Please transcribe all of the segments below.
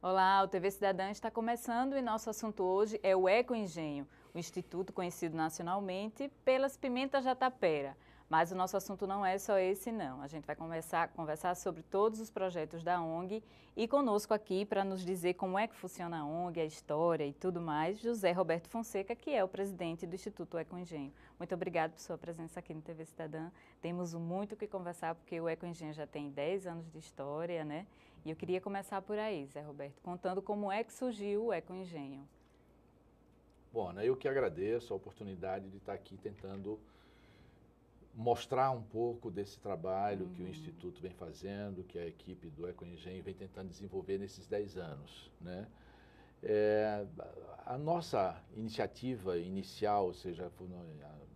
Olá, o TV Cidadã está começando e nosso assunto hoje é o Ecoengenho, o instituto conhecido nacionalmente pelas pimentas da tapera. Mas o nosso assunto não é só esse não, a gente vai conversar sobre todos os projetos da ONG e conosco aqui para nos dizer como é que funciona a ONG, a história e tudo mais, José Roberto Fonseca, que é o presidente do Instituto Ecoengenho. Muito obrigada por sua presença aqui no TV Cidadã. Temos muito o que conversar porque o Ecoengenho já tem 10 anos de história, né? E eu queria começar por aí, Zé Roberto, contando como é que surgiu o Ecoengenho. Bom, eu que agradeço a oportunidade de estar aqui tentando mostrar um pouco desse trabalho que o Instituto vem fazendo, que a equipe do Ecoengenho vem tentando desenvolver nesses 10 anos, né? A nossa iniciativa inicial, ou seja,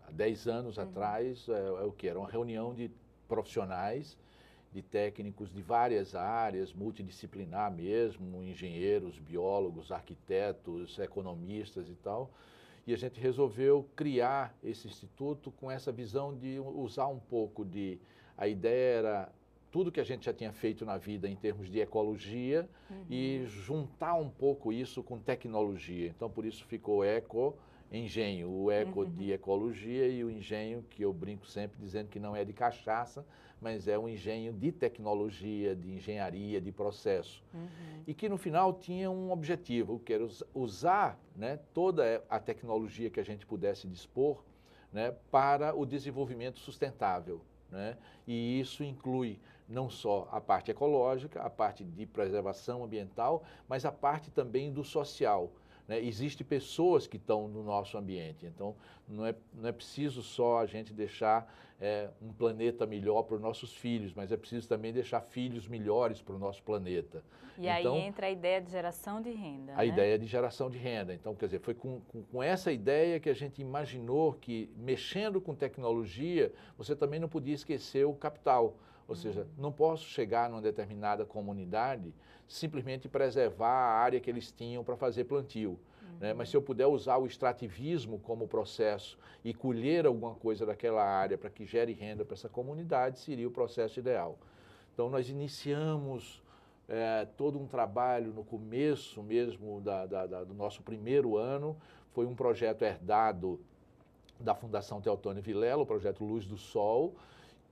há 10 anos atrás, é o que? Era uma reunião de profissionais, de técnicos de várias áreas, multidisciplinar mesmo, engenheiros, biólogos, arquitetos, economistas e tal. E a gente resolveu criar esse instituto com essa visão de usar um pouco de... A ideia era tudo que a gente já tinha feito na vida em termos de ecologia e juntar um pouco isso com tecnologia. Então, por isso ficou Ecoengenho, o eco de ecologia e o engenho, que eu brinco sempre dizendo que não é de cachaça, mas é um engenho de tecnologia, de engenharia, de processo. E que no final tinha um objetivo, que era usar, né, toda a tecnologia que a gente pudesse dispor, né, para o desenvolvimento sustentável. Né? E isso inclui não só a parte ecológica, a parte de preservação ambiental, mas a parte também do social. Né? Existem pessoas que estão no nosso ambiente, então não é preciso só a gente deixar um planeta melhor para os nossos filhos, mas é preciso também deixar filhos melhores para o nosso planeta. E aí entra a ideia de geração de renda, A né? ideia de geração de renda. Então, quer dizer, foi com essa ideia que a gente imaginou que, mexendo com tecnologia, você também não podia esquecer o capital. Ou seja, não posso chegar numa determinada comunidade simplesmente preservar a área que eles tinham para fazer plantio. Né? Mas se eu puder usar o extrativismo como processo e colher alguma coisa daquela área para que gere renda para essa comunidade, seria o processo ideal. Então, nós iniciamos todo um trabalho no começo mesmo do nosso primeiro ano. Foi um projeto herdado da Fundação Teotônio Vilela, o projeto Luz do Sol,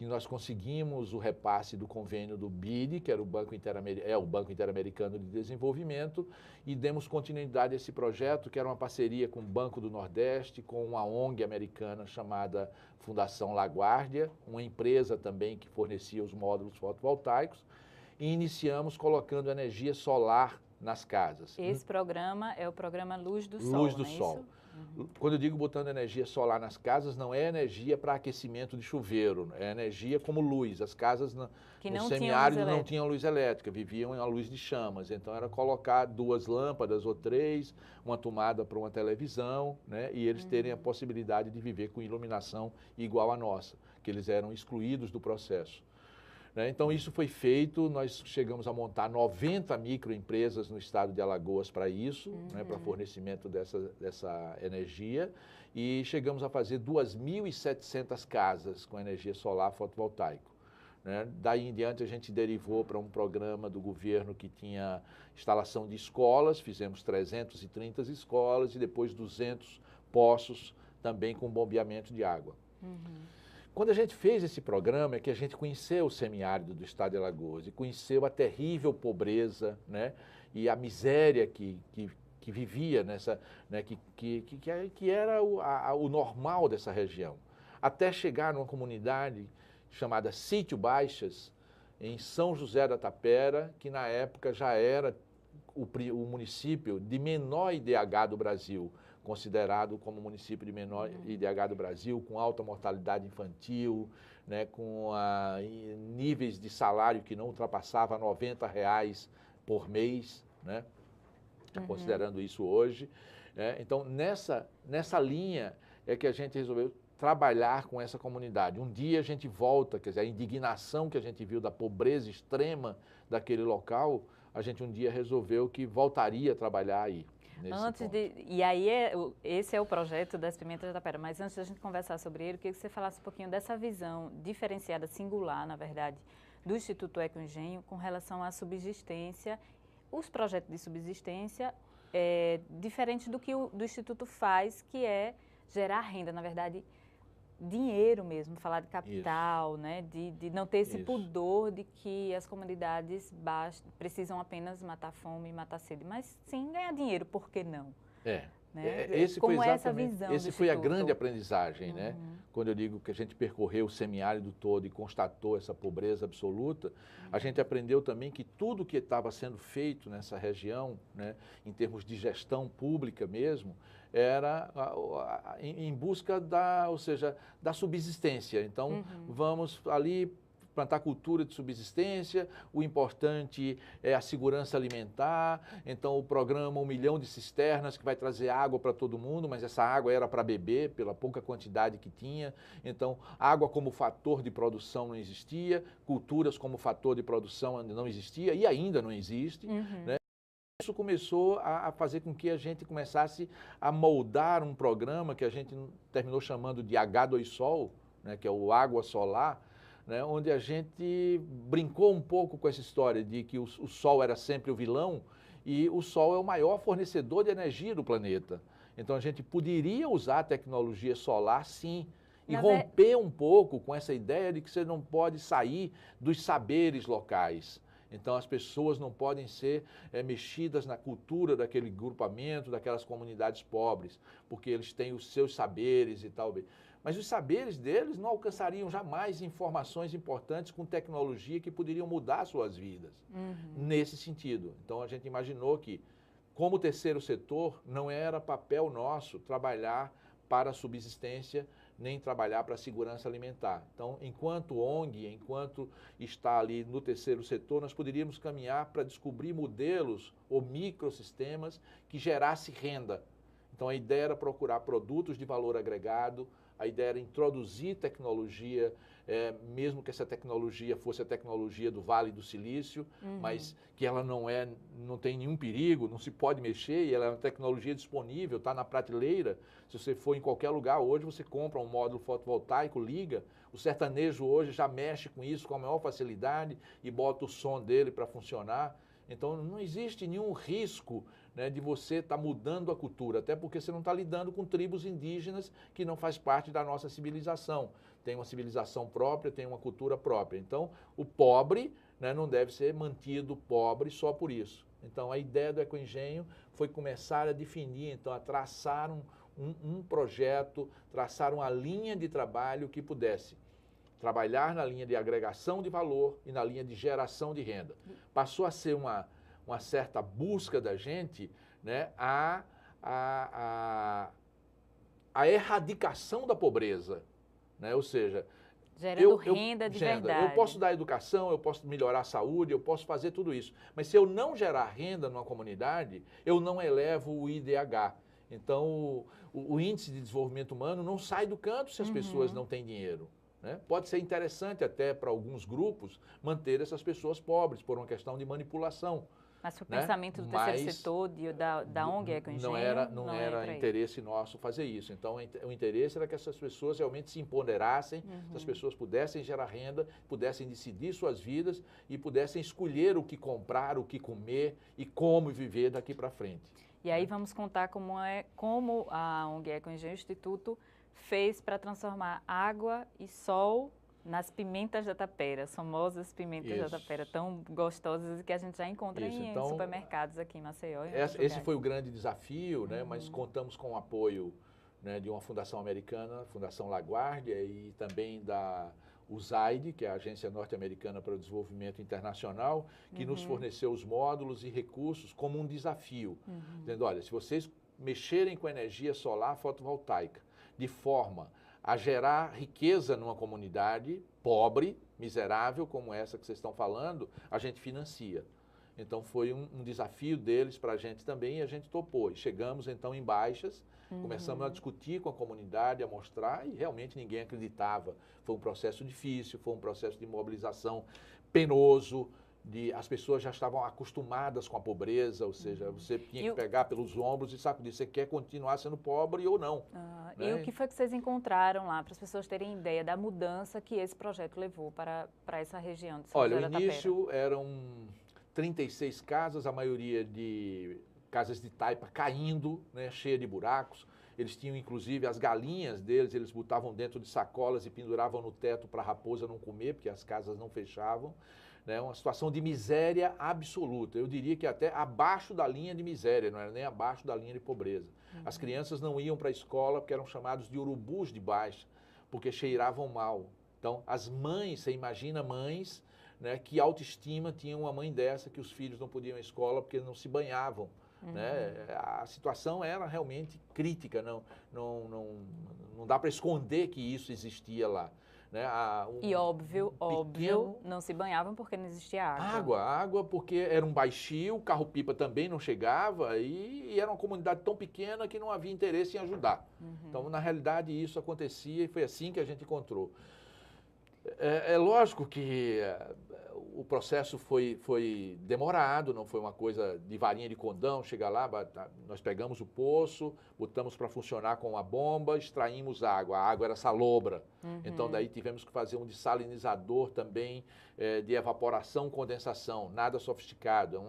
e nós conseguimos o repasse do convênio do BID, que era o Banco Interamericano de Desenvolvimento, e demos continuidade a esse projeto, que era uma parceria com o Banco do Nordeste, com uma ONG americana chamada Fundação LaGuardia, uma empresa também que fornecia os módulos fotovoltaicos, e iniciamos colocando energia solar nas casas. Esse programa é o programa Luz do Sol, Luz do não é Sol. isso? Quando eu digo botando energia solar nas casas, não é energia para aquecimento de chuveiro, é energia como luz. As casas no semiárido não tinham luz elétrica, viviam à luz de chamas. Então era colocar 2 lâmpadas ou 3, uma tomada para uma televisão, né, e eles terem a possibilidade de viver com iluminação igual à nossa, que eles eram excluídos do processo. Então isso foi feito, nós chegamos a montar 90 microempresas no estado de Alagoas para isso, para fornecimento dessa energia, e chegamos a fazer 2.700 casas com energia solar fotovoltaico. Daí em diante a gente derivou para um programa do governo que tinha instalação de escolas, fizemos 330 escolas e depois 200 poços também com bombeamento de água. Quando a gente fez esse programa é que a gente conheceu o semiárido do estado de Alagoas e conheceu a terrível pobreza, né, e a miséria que vivia nessa, né, que era o normal dessa região. Até chegar numa comunidade chamada Sítio Baixas, em São José da Tapera, que na época já era o município de menor IDH do Brasil, considerado como município de menor IDH do Brasil, com alta mortalidade infantil, né, com níveis de salário que não ultrapassava R$ 90 por mês, né, considerando isso hoje. Então, nessa linha é que a gente resolveu trabalhar com essa comunidade. Um dia a gente volta, quer dizer, a indignação que a gente viu da pobreza extrema daquele local, a gente um dia resolveu que voltaria a trabalhar aí. E aí, esse é o projeto das Pimentas da Tapera, mas antes da gente conversar sobre ele, eu queria que você falasse um pouquinho dessa visão diferenciada, singular, na verdade, do Instituto Ecoengenho com relação à subsistência os projetos de subsistência, diferente do que do Instituto faz, que é gerar renda, na verdade, dinheiro mesmo, falar de capital, né? De não ter esse pudor de que as comunidades precisam apenas matar fome e matar sede, mas sim ganhar dinheiro, por que não? Né? Esse foi a grande aprendizagem, né? Quando eu digo que a gente percorreu o semiárido todo e constatou essa pobreza absoluta, a gente aprendeu também que tudo que estava sendo feito nessa região, né, em termos de gestão pública mesmo, era em busca ou seja, da subsistência. Então, vamos ali plantar cultura de subsistência, o importante é a segurança alimentar, então o programa 1 milhão de cisternas que vai trazer água para todo mundo, mas essa água era para beber, pela pouca quantidade que tinha, então água como fator de produção não existia, culturas como fator de produção não existia e ainda não existe, né? Isso começou a fazer com que a gente começasse a moldar um programa que a gente terminou chamando de H2Sol, né, que é o água solar, né, onde a gente brincou um pouco com essa história de que o Sol era sempre o vilão e o Sol é o maior fornecedor de energia do planeta. Então a gente poderia usar a tecnologia solar, sim, e romper um pouco com essa ideia de que você não pode sair dos saberes locais. Então as pessoas não podem ser mexidas na cultura daquele grupamento, daquelas comunidades pobres, porque eles têm os seus saberes e tal. Mas os saberes deles não alcançariam jamais informações importantes com tecnologia que poderiam mudar suas vidas, nesse sentido. Então a gente imaginou que, como terceiro setor, não era papel nosso trabalhar para a subsistência, nem trabalhar para a segurança alimentar. Então, enquanto ONG, enquanto está ali no terceiro setor, nós poderíamos caminhar para descobrir modelos ou microsistemas que gerassem renda. Então, a ideia era procurar produtos de valor agregado, a ideia era introduzir tecnologia, mesmo que essa tecnologia fosse a tecnologia do Vale do Silício, mas que ela não tem nenhum perigo, não se pode mexer, e ela é uma tecnologia disponível, está na prateleira. Se você for em qualquer lugar hoje, você compra um módulo fotovoltaico, liga. O sertanejo hoje já mexe com isso com a maior facilidade e bota o som dele para funcionar. Então, não existe nenhum risco, né, de você estar mudando a cultura, até porque você não está lidando com tribos indígenas que não faz parte da nossa civilização. Tem uma civilização própria, tem uma cultura própria. Então, o pobre, né, não deve ser mantido pobre só por isso. Então, a ideia do Ecoengenho foi começar a definir, então, a traçar um projeto, traçar uma linha de trabalho que pudesse trabalhar na linha de agregação de valor e na linha de geração de renda. Passou a ser uma certa busca da gente, né, a erradicação da pobreza, né? Ou seja, gerando renda de verdade. Eu posso dar educação, eu posso melhorar a saúde, eu posso fazer tudo isso, mas se eu não gerar renda numa comunidade, eu não elevo o IDH. Então, o índice de desenvolvimento humano não sai do canto se as pessoas não têm dinheiro. Né? Pode ser interessante até para alguns grupos manter essas pessoas pobres por uma questão de manipulação. Mas o pensamento do terceiro setor, da ONG Ecoengenho, não era interesse nosso fazer isso. Então, o interesse era que essas pessoas realmente se empoderassem, que as pessoas pudessem gerar renda, pudessem decidir suas vidas e pudessem escolher o que comprar, o que comer e como viver daqui para frente. E aí vamos contar como a ONG Ecoengenho, o Instituto, fez para transformar água e sol nas pimentas da tapera, as famosas pimentas da tapera, tão gostosas e que a gente já encontra em supermercados aqui em Maceió. Esse foi o grande desafio, né? Mas contamos com o apoio, né, de uma fundação americana, Fundação LaGuardia, e também da USAID, que é a Agência Norte-Americana para o Desenvolvimento Internacional, que nos forneceu os módulos e recursos como um desafio. Dizendo, olha, se vocês mexerem com energia solar fotovoltaica, de forma a gerar riqueza numa comunidade pobre, miserável, como essa que vocês estão falando, a gente financia. Então foi um desafio deles para a gente também e a gente topou. E chegamos então em Baixas, começamos a discutir com a comunidade, a mostrar e realmente ninguém acreditava. Foi um processo difícil, foi um processo de mobilização penoso, as pessoas já estavam acostumadas com a pobreza, ou seja, você tinha que pegar pelos ombros e sacudir, você quer continuar sendo pobre ou não. Né? E o que foi que vocês encontraram lá, para as pessoas terem ideia da mudança que esse projeto levou para essa região de São José da Tapera? Olha, o início eram 36 casas, a maioria de casas de taipa caindo, né, cheia de buracos. Eles tinham, inclusive, as galinhas deles, eles botavam dentro de sacolas e penduravam no teto para a raposa não comer, porque as casas não fechavam. Né, uma situação de miséria absoluta. Eu diria que até abaixo da linha de miséria, não era nem abaixo da linha de pobreza. As crianças não iam para a escola porque eram chamados de urubus de baixa, porque cheiravam mal. Então, as mães, você imagina mães, né, que autoestima tinham uma mãe dessa, que os filhos não podiam ir à escola porque não se banhavam. Né? A situação era realmente crítica, não dá para esconder que isso existia lá. Né? E óbvio, não se banhavam porque não existia água. Água porque era um baixio, o carro-pipa também não chegava e era uma comunidade tão pequena que não havia interesse em ajudar. Então, na realidade, isso acontecia e foi assim que a gente encontrou. É lógico que o processo foi demorado, não foi uma coisa de varinha de condão, chegar lá, nós pegamos o poço, botamos para funcionar com a bomba, extraímos água, a água era salobra, então daí tivemos que fazer um dessalinizador também de evaporação, condensação, nada sofisticado,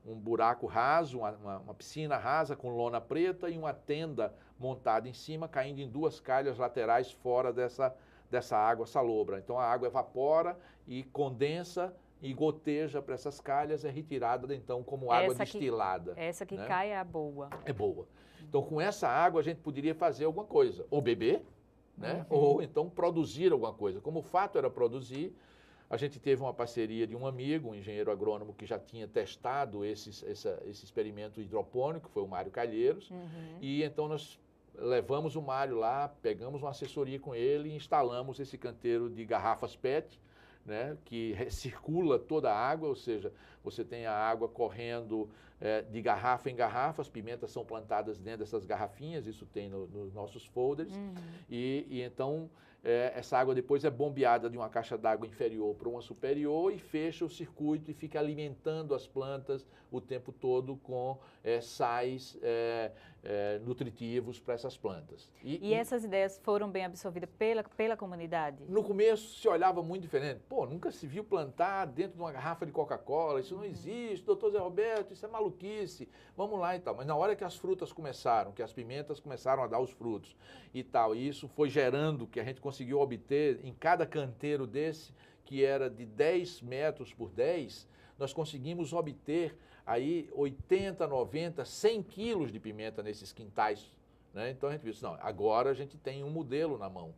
um buraco raso, uma piscina rasa com lona preta e uma tenda montada em cima, caindo em 2 calhas laterais fora dessa água salobra. Então a água evapora e condensa e goteja para essas calhas, é retirada então como água destilada. Essa que cai é a boa. É boa. Então com essa água a gente poderia fazer alguma coisa, ou beber, né? Ou então produzir alguma coisa. Como o fato era produzir, a gente teve uma parceria de um amigo, um engenheiro agrônomo que já tinha testado esse experimento hidropônico, foi o Mário Calheiros, e então nós levamos o Mário lá, pegamos uma assessoria com ele e instalamos esse canteiro de garrafas PET, né, que circula toda a água, ou seja, você tem a água correndo de garrafa em garrafa, as pimentas são plantadas dentro dessas garrafinhas, isso tem nos nossos folders, e então essa água depois é bombeada de uma caixa d'água inferior para uma superior e fecha o circuito e fica alimentando as plantas o tempo todo com sais nutritivos para essas plantas. E essas ideias foram bem absorvidas pela comunidade? No começo se olhava muito diferente. Pô, nunca se viu plantar dentro de uma garrafa de Coca-Cola, isso não existe, doutor Zé Roberto, isso é maluquice, vamos lá e tal. Mas na hora que as frutas começaram, que as pimentas começaram a dar os frutos e tal, e isso foi gerando que a gente conseguiu obter em cada canteiro desse, que era de 10 metros por 10, nós conseguimos obter aí 80, 90, 100 quilos de pimenta nesses quintais. Né? Então a gente disse, não, agora a gente tem um modelo na mão.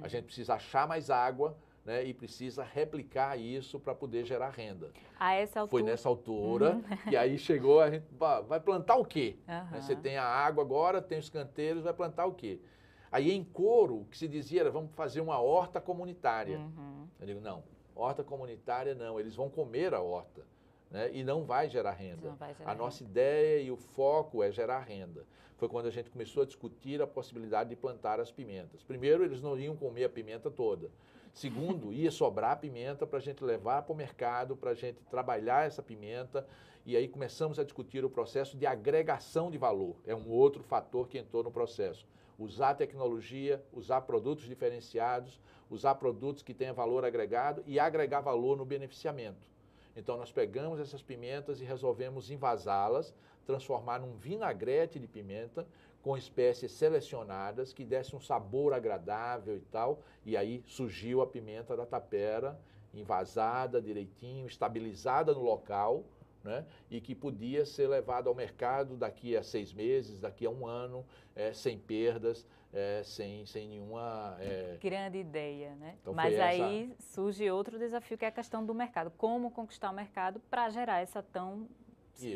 A gente precisa achar mais água, né, e precisa replicar isso para poder gerar renda. A essa altura? Foi nessa altura que aí chegou, a gente vai plantar o quê? Você tem a água agora, tem os canteiros, vai plantar o quê? Aí em Coro, o que se dizia era, vamos fazer uma horta comunitária. Eu digo, não, horta comunitária não, eles vão comer a horta, né, e não vai gerar renda. A nossa ideia e o foco é gerar renda. Foi quando a gente começou a discutir a possibilidade de plantar as pimentas. Primeiro, eles não iam comer a pimenta toda. Segundo, ia sobrar pimenta para a gente levar para o mercado, para a gente trabalhar essa pimenta. E aí começamos a discutir o processo de agregação de valor. É um outro fator que entrou no processo. Usar tecnologia, usar produtos diferenciados, usar produtos que tenham valor agregado e agregar valor no beneficiamento. Então nós pegamos essas pimentas e resolvemos envasá-las, transformar num vinagrete de pimenta com espécies selecionadas que desse um sabor agradável e tal. E aí surgiu a pimenta da tapera, envasada direitinho, estabilizada no local, né? E que podia ser levado ao mercado daqui a 6 meses, daqui a 1 ano, sem perdas, sem nenhuma... Grande ideia, né? Então, mas aí surge outro desafio, que é a questão do mercado. Como conquistar o mercado para gerar essa tão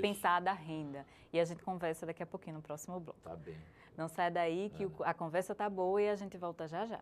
pensada renda. E a gente conversa daqui a pouquinho no próximo bloco. Tá bem. Não sai daí que a conversa tá boa e a gente volta já já.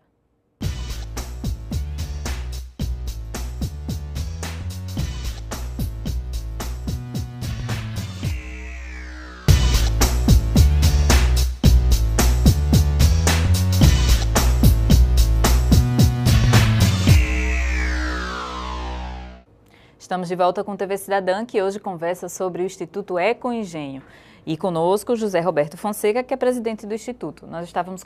Estamos de volta com o TV Cidadã, que hoje conversa sobre o Instituto Ecoengenho. E conosco, José Roberto Fonseca, que é presidente do Instituto. Nós estávamos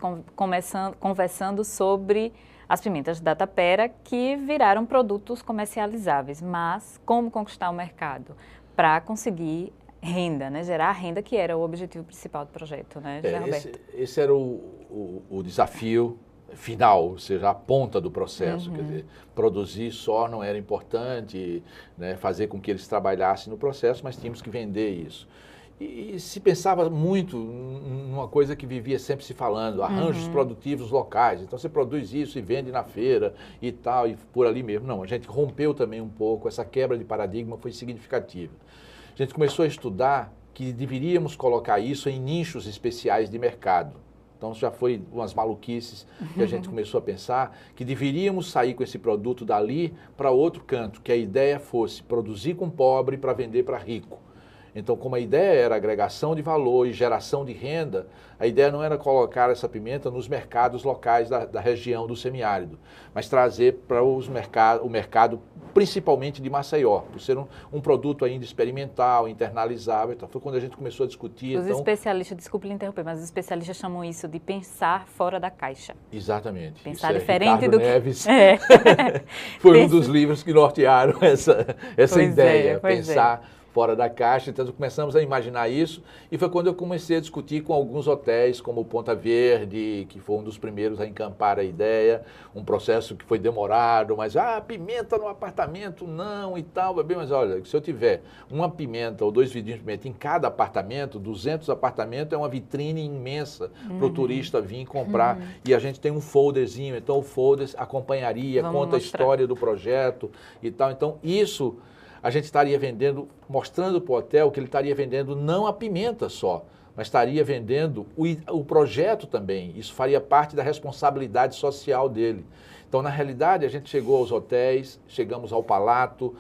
conversando sobre as pimentas da tapera, que viraram produtos comercializáveis. Mas como conquistar o mercado? para conseguir renda, né? Gerar renda, que era o objetivo principal do projeto, né, José Roberto? Esse era o desafio final, ou seja, a ponta do processo. Quer dizer, produzir só não era importante, né, fazer com que eles trabalhassem no processo, mas tínhamos que vender isso. E se pensava muito numa coisa que vivia sempre se falando, arranjos produtivos locais. Então você produz isso e vende na feira e tal, e por ali mesmo. Não, a gente rompeu também um pouco, essa quebra de paradigma foi significativa. A gente começou a estudar que deveríamos colocar isso em nichos especiais de mercado. Então já foi umas maluquices que a gente começou a pensar que deveríamos sair com esse produto dali para outro canto, que a ideia fosse produzir com pobre para vender para rico. Então, como a ideia era agregação de valor e geração de renda, a ideia não era colocar essa pimenta nos mercados locais da região do semiárido, mas trazer para o mercado principalmente de Maceió, por ser um produto ainda experimental, internalizável. Então, foi quando a gente começou a discutir. Os especialistas, desculpe lhe interromper, mas os especialistas chamam isso de pensar fora da caixa. Exatamente. Pensar diferente Ricardo do Neves que... foi um dos livros que nortearam essa ideia, pensar fora da caixa. Então começamos a imaginar isso e foi quando eu comecei a discutir com alguns hotéis, como o Ponta Verde, que foi um dos primeiros a encampar a ideia, um processo que foi demorado, mas pimenta no apartamento não e tal, bem, mas olha, se eu tiver uma pimenta ou 2 vidrinhos de pimenta em cada apartamento, 200 apartamentos é uma vitrine imensa para o turista vir comprar e a gente tem um folderzinho, então o folder acompanharia, conta a história do projeto e tal, então isso a gente estaria vendendo, mostrando para o hotel que ele estaria vendendo não a pimenta só, mas estaria vendendo o projeto também. Isso faria parte da responsabilidade social dele. Então, na realidade, a gente chegou aos hotéis, chegamos ao Palato,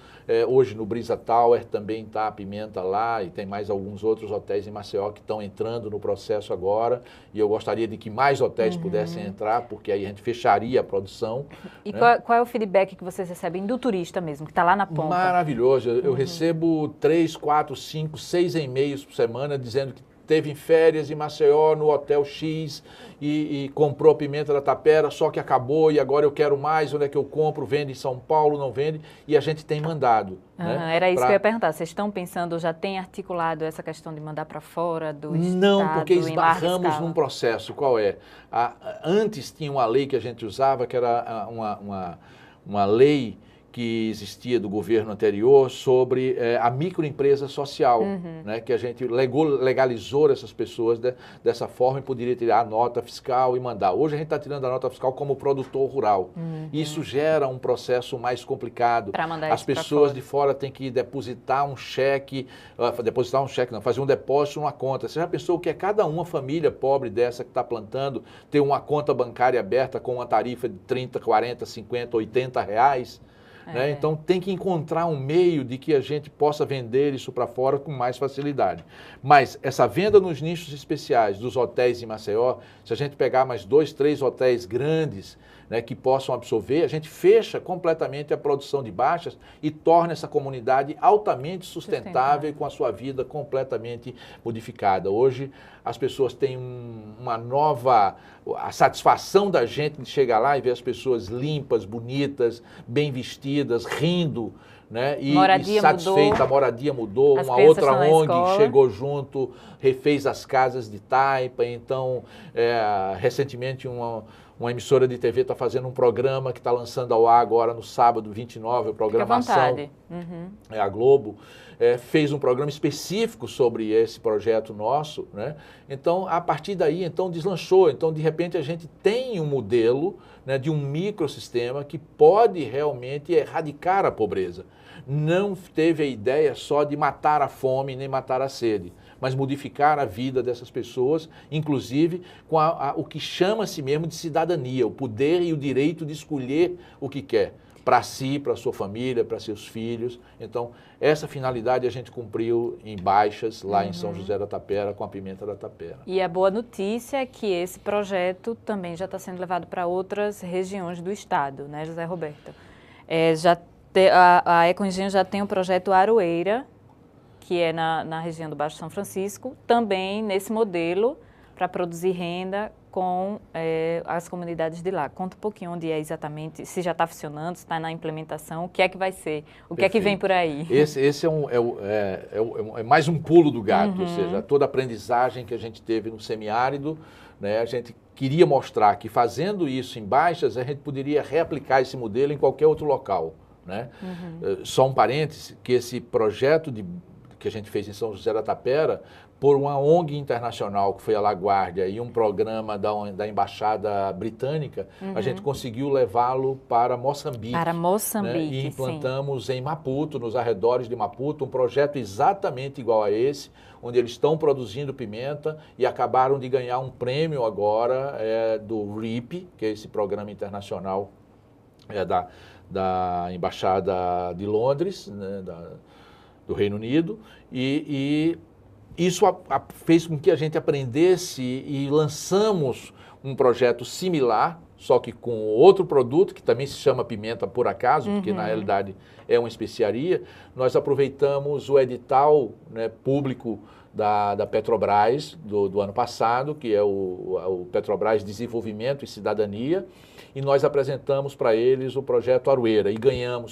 hoje no Brisa Tower também está a pimenta lá e tem mais alguns outros hotéis em Maceió que estão entrando no processo agora e eu gostaria de que mais hotéis pudessem entrar, porque aí a gente fecharia a produção. E né? qual é o feedback que vocês recebem do turista mesmo, que está lá na ponta? Maravilhoso. Eu recebo 3, 4, 5, 6 e-mails por semana dizendo que teve férias em Maceió, no Hotel X, e comprou a pimenta da tapera, só que acabou e agora eu quero mais, onde é que eu compro? Vende em São Paulo, não vende? E a gente tem mandado. Né, era isso que eu ia perguntar. Vocês estão pensando, já tem articulado essa questão de mandar para fora do estado? Não, porque esbarramos num processo. Qual é? Antes tinha uma lei que a gente usava, que era uma lei que existia do governo anterior sobre a microempresa social, né, que a gente legalizou essas pessoas dessa forma e poderia tirar a nota fiscal e mandar. Hoje a gente está tirando a nota fiscal como produtor rural. Isso gera um processo mais complicado. As pessoas de fora têm que depositar um cheque, fazer um depósito numa conta. Você já pensou o que é cada uma família pobre dessa que está plantando ter uma conta bancária aberta com uma tarifa de 30, 40, 50, 80 reais? Né? Então tem que encontrar um meio de que a gente possa vender isso para fora com mais facilidade. Mas essa venda nos nichos especiais dos hotéis em Maceió, se a gente pegar mais 2, 3 hotéis grandes, né, que possam absorver, a gente fecha completamente a produção de baixas e torna essa comunidade altamente sustentável e com a sua vida completamente modificada. Hoje as pessoas têm a satisfação da gente de chegar lá e ver as pessoas limpas, bonitas, bem vestidas, rindo, né? E satisfeita, a moradia mudou, uma outra ONG chegou junto, refez as casas de taipa, então recentemente uma emissora de TV está fazendo um programa que está lançando ao ar agora no sábado 29, o programa Ação, a Globo, fez um programa específico sobre esse projeto nosso, né? Então, a partir daí, então, deslanchou. Então, de repente, a gente tem um modelo, né, de um microsistema que pode realmente erradicar a pobreza. Não teve a ideia só de matar a fome nem matar a sede, mas modificar a vida dessas pessoas, inclusive com o que chama-se mesmo de cidadania, o poder e o direito de escolher o que quer, para si, para sua família, para seus filhos. Então, essa finalidade a gente cumpriu em Baixas, lá em São José da Tapera, com a pimenta da tapera. E a boa notícia é que esse projeto também já está sendo levado para outras regiões do estado, né, José Roberto? A Ecoengenho já tem o projeto Aroeira, que é na região do Baixo São Francisco, também nesse modelo para produzir renda com as comunidades de lá. Conta um pouquinho onde é exatamente, se já está funcionando, se está na implementação, o que é que vai ser, o que é que vem por aí. Esse é mais um pulo do gato, ou seja, toda a aprendizagem que a gente teve no semiárido, né, a gente queria mostrar que fazendo isso em Baixas, a gente poderia reaplicar esse modelo em qualquer outro local. Né? Só um parêntese, que esse projeto que a gente fez em São José da Tapera, por uma ONG internacional, que foi a LaGuardia, e um programa da Embaixada Britânica, a gente conseguiu levá-lo para Moçambique. Para Moçambique, né? E implantamos em Maputo, nos arredores de Maputo, um projeto exatamente igual a esse, onde eles estão produzindo pimenta e acabaram de ganhar um prêmio agora do RIP, que é esse programa internacional da Embaixada de Londres, né, do Reino Unido, e isso fez com que a gente aprendesse e lançamos um projeto similar, só que com outro produto, que também se chama pimenta por acaso, porque na realidade é uma especiaria. Nós aproveitamos o edital, né, público da Petrobras do ano passado, que é o Petrobras Desenvolvimento e Cidadania, e nós apresentamos para eles o projeto Aroeira e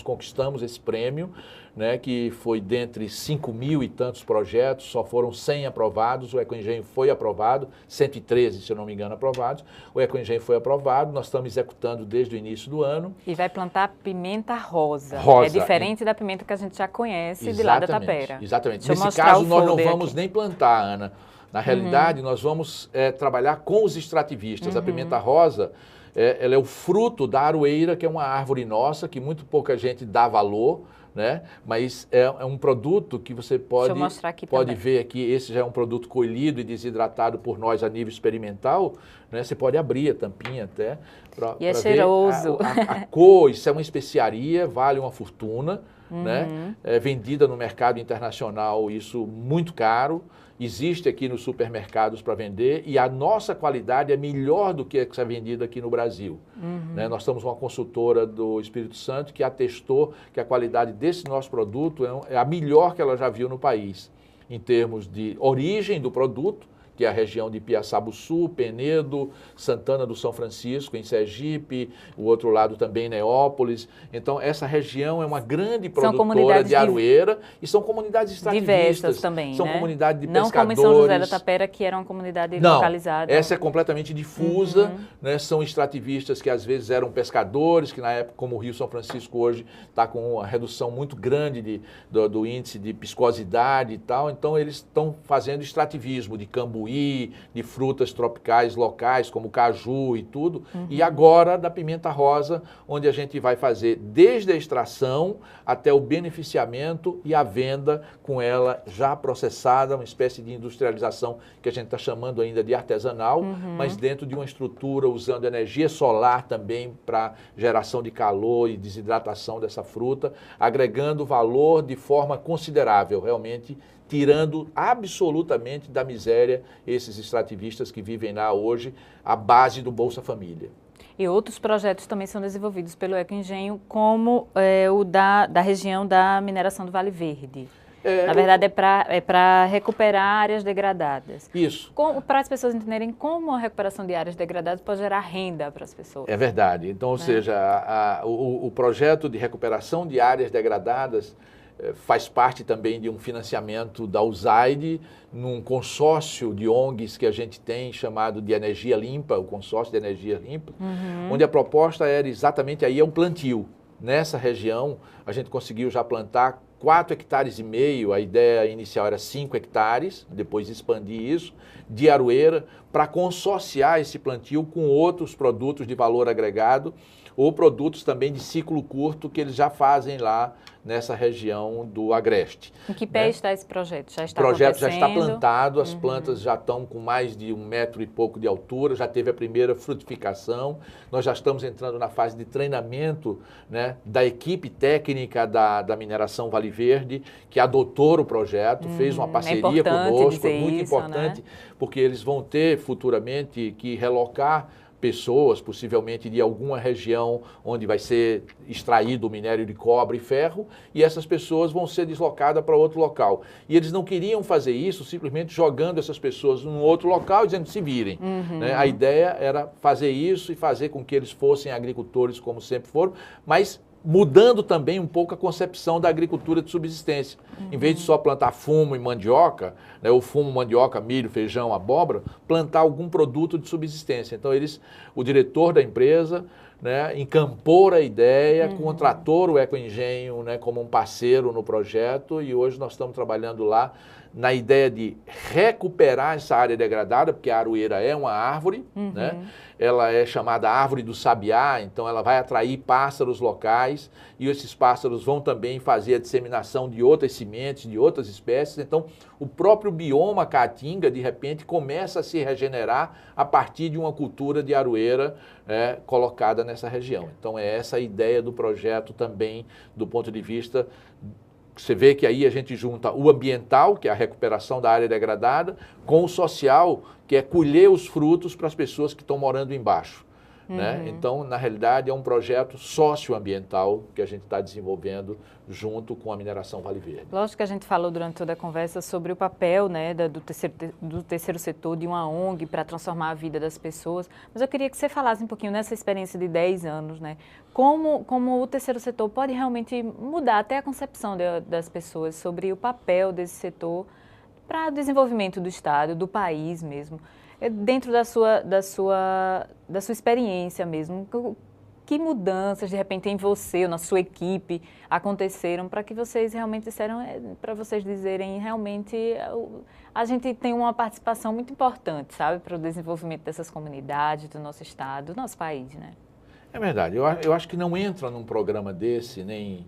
conquistamos esse prêmio, né, que foi dentre 5.000 e tantos projetos, só foram 100 aprovados, o Ecoengenho foi aprovado, 113, se eu não me engano, aprovados, o Ecoengenho foi aprovado, nós estamos executando desde o início do ano. E vai plantar pimenta rosa. É diferente da pimenta que a gente já conhece de lá da Tapera. Exatamente. Nesse caso, nós não vamos nem plantar, Ana. Na realidade, nós vamos trabalhar com os extrativistas. A pimenta rosa, ela é o fruto da aroeira, que é uma árvore nossa, que muito pouca gente dá valor, né? Mas é um produto que você pode ver aqui, esse já é um produto colhido e desidratado por nós a nível experimental, né? Você pode abrir a tampinha até para ver cheiroso. A cor, isso é uma especiaria, vale uma fortuna, né? É vendida no mercado internacional, isso muito caro. Existe aqui nos supermercados para vender e a nossa qualidade é melhor do que a que é vendida aqui no Brasil. Né? Nós estamos uma consultora do Espírito Santo que atestou que a qualidade desse nosso produto é a melhor que ela já viu no país, em termos de origem do produto, que é a região de Piaçabuçu, Penedo, Santana do São Francisco, em Sergipe, o outro lado também Neópolis. Então, essa região é uma grande produtora de aroeira e são comunidades extrativistas. Diversas também, são comunidades de pescadores. Não como em São José da Tapera, que era uma comunidade localizada. Essa é completamente difusa, né? São extrativistas que às vezes eram pescadores, que na época, como o Rio São Francisco hoje está com uma redução muito grande do índice de piscosidade e tal, então eles estão fazendo extrativismo de cambuí, de frutas tropicais locais, como caju e tudo, e agora da pimenta rosa, onde a gente vai fazer desde a extração até o beneficiamento e a venda com ela já processada, uma espécie de industrialização que a gente está chamando ainda de artesanal, mas dentro de uma estrutura usando energia solar também para geração de calor e desidratação dessa fruta, agregando valor de forma considerável, realmente tirando absolutamente da miséria esses extrativistas que vivem lá hoje, à base do Bolsa Família. E outros projetos também são desenvolvidos pelo Ecoengenho, como o da região da mineração do Vale Verde. Na verdade, é para recuperar áreas degradadas. Isso. Para as pessoas entenderem como a recuperação de áreas degradadas pode gerar renda para as pessoas. É verdade. Então, ou seja, o projeto de recuperação de áreas degradadas faz parte também de um financiamento da USAID, num consórcio de ONGs que a gente tem chamado de Energia Limpa, o consórcio de Energia Limpa, onde a proposta era exatamente aí, é um plantio. Nessa região, a gente conseguiu já plantar 4,5 hectares, a ideia inicial era 5 hectares, depois expandir isso, de aroeira, para consorciar esse plantio com outros produtos de valor agregado, ou produtos também de ciclo curto que eles já fazem lá nessa região do Agreste. Em que pé está esse projeto? Já está acontecendo? O projeto já está plantado, as plantas já estão com mais de 1,5 metro de altura, já teve a primeira frutificação, nós já estamos entrando na fase de treinamento, né, da equipe técnica da mineração Vale Verde, que adotou o projeto, fez uma parceria conosco, é muito importante, né? Porque eles vão ter futuramente que relocar pessoas, possivelmente de alguma região onde vai ser extraído o minério de cobre e ferro, e essas pessoas vão ser deslocadas para outro local. E eles não queriam fazer isso simplesmente jogando essas pessoas num outro local e dizendo se virem. Né? A ideia era fazer isso e fazer com que eles fossem agricultores como sempre foram, mas mudando também um pouco a concepção da agricultura de subsistência. Em vez de só plantar fumo e mandioca, né, o fumo, mandioca, milho, feijão, abóbora, plantar algum produto de subsistência. Então, o diretor da empresa, né, encampou a ideia, contratou o Ecoengenho, né, como um parceiro no projeto, e hoje nós estamos trabalhando lá na ideia de recuperar essa área degradada, porque a aroeira é uma árvore, né? Ela é chamada árvore do sabiá, então ela vai atrair pássaros locais e esses pássaros vão também fazer a disseminação de outras sementes, de outras espécies. Então, o próprio bioma caatinga, de repente, começa a se regenerar a partir de uma cultura de aroeira colocada nessa região. Então, é essa a ideia do projeto também, do ponto de vista... Você vê que aí a gente junta o ambiental, que é a recuperação da área degradada, com o social, que é colher os frutos para as pessoas que estão morando embaixo. Né? Então, na realidade, é um projeto socioambiental que a gente está desenvolvendo junto com a mineração Vale Verde. Lógico que a gente falou durante toda a conversa sobre o papel, né, do terceiro setor, de uma ONG para transformar a vida das pessoas, mas eu queria que você falasse um pouquinho nessa experiência de 10 anos, né? Como o terceiro setor pode realmente mudar até a concepção das pessoas sobre o papel desse setor para o desenvolvimento do Estado, do país mesmo. Dentro da sua experiência mesmo, que mudanças de repente em você ou na sua equipe aconteceram para que vocês realmente para vocês dizerem realmente a gente tem uma participação muito importante, sabe, para o desenvolvimento dessas comunidades, do nosso estado, do nosso país, né? É verdade, eu acho que não entra num programa desse, nem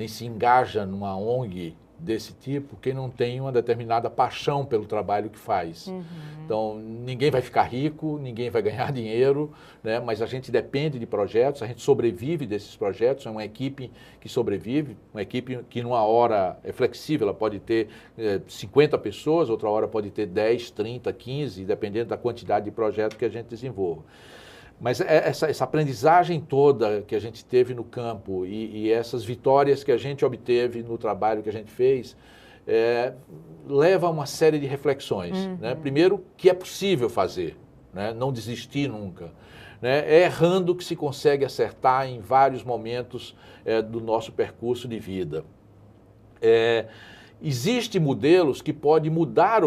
se engaja numa ONG desse tipo, quem não tem uma determinada paixão pelo trabalho que faz. Então, ninguém vai ficar rico, ninguém vai ganhar dinheiro, né? Mas a gente depende de projetos, a gente sobrevive desses projetos, é uma equipe que sobrevive, uma equipe que numa hora é flexível, ela pode ter 50 pessoas, outra hora pode ter 10, 30, 15, dependendo da quantidade de projeto que a gente desenvolva. Mas essa aprendizagem toda que a gente teve no campo e essas vitórias que a gente obteve no trabalho que a gente fez, leva a uma série de reflexões. Né? Primeiro, que é possível fazer, né? Não desistir nunca. Né? É errando que se consegue acertar em vários momentos do nosso percurso de vida. Existem modelos que podem mudar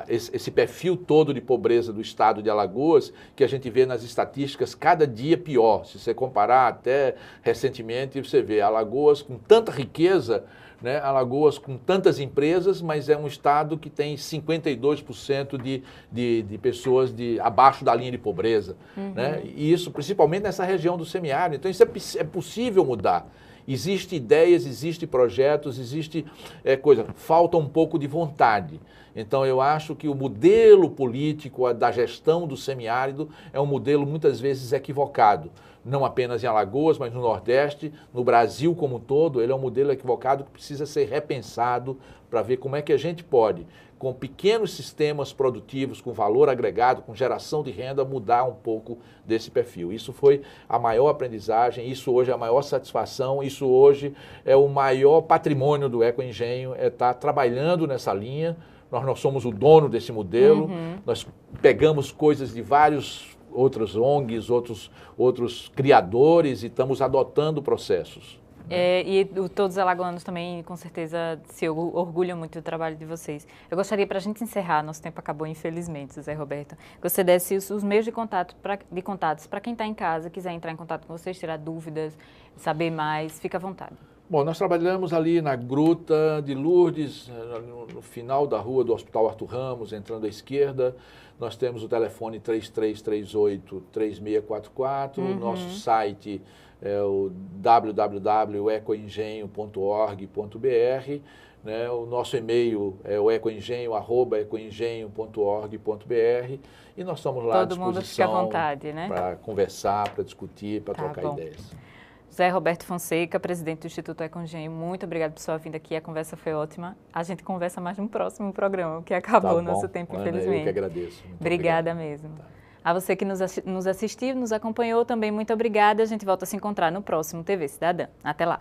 esse perfil todo de pobreza do estado de Alagoas, que a gente vê nas estatísticas cada dia pior. Se você comparar até recentemente, você vê Alagoas com tanta riqueza, né? Alagoas com tantas empresas, mas é um estado que tem 52% de pessoas abaixo da linha de pobreza. Né? E isso principalmente nessa região do semiárido. Então isso é possível mudar. Existem ideias, existem projetos, existe coisa, falta um pouco de vontade. Então eu acho que o modelo político da gestão do semiárido é um modelo muitas vezes equivocado. Não apenas em Alagoas, mas no Nordeste, no Brasil como um todo, ele é um modelo equivocado que precisa ser repensado para ver como é que a gente pode, com pequenos sistemas produtivos, com valor agregado, com geração de renda, mudar um pouco desse perfil. Isso foi a maior aprendizagem, isso hoje é a maior satisfação, isso hoje é o maior patrimônio do Ecoengenho, estar trabalhando nessa linha. Nós somos o dono desse modelo, nós pegamos coisas de vários outros ONGs, outros criadores e estamos adotando processos. E todos os alagoanos também, com certeza, se orgulham muito do trabalho de vocês. Eu gostaria, para a gente encerrar, nosso tempo acabou, infelizmente, Zé Roberto, que você desse os meios de contatos para quem está em casa, quiser entrar em contato com vocês, tirar dúvidas, saber mais, fica à vontade. Bom, nós trabalhamos ali na Gruta de Lourdes, no final da rua do Hospital Arthur Ramos, entrando à esquerda. Nós temos o telefone 3338-3644, nosso site é o www.ecoengenho.org.br, né? O nosso e-mail é o ecoengenho@ecoengenho.org.br e nós estamos lá à disposição. Todo mundo fica à vontade, né? Para conversar, para discutir, para trocar ideias. Zé Roberto Fonseca, presidente do Instituto Ecoengenho, muito obrigado por sua vinda aqui, a conversa foi ótima. A gente conversa mais no próximo programa, que acabou o nosso tempo, infelizmente. Eu que agradeço. Obrigada mesmo. Tá. A você que nos assistiu, nos acompanhou também, muito obrigada. A gente volta a se encontrar no próximo TV Cidadã. Até lá.